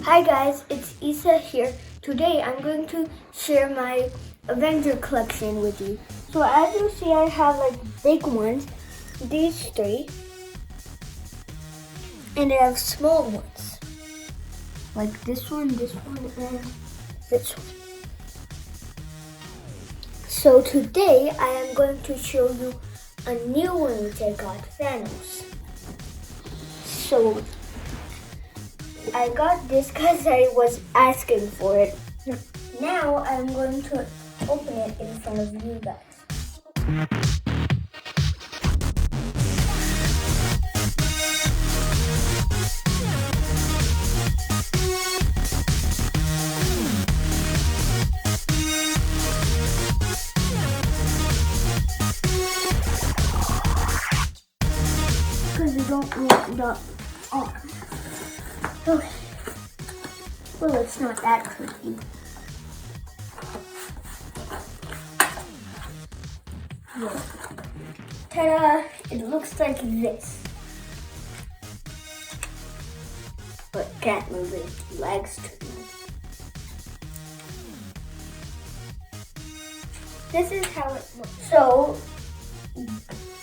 Hi guys, it's Eessa here. Today I'm going to share my Avenger collection with you. So as you see, I have like big ones, these three, and I have small ones, like this one, and this one. So today I am going to show you a new one which I got, Thanos. So I got this because I was asking for it. Now I'm going to open it in front of you guys. Because you don't want the arm. Okay. Well, it's not that tricky. Yeah. Ta-da! It looks like this. But can't move its legs too much. This is how it looks. So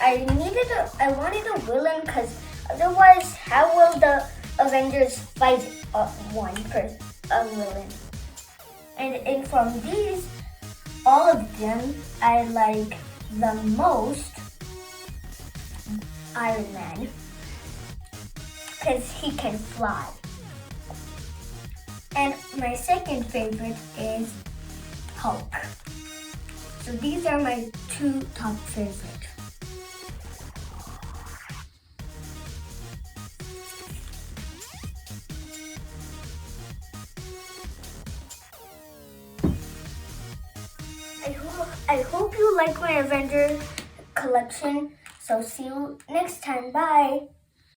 I wanted a villain because otherwise how will the Avengers fight a villain? And from these, all of them, I like the most Iron Man because he can fly. And my second favorite is Hulk. So these are my two top favorites. I hope you like my Avenger collection. So see you next time. Bye.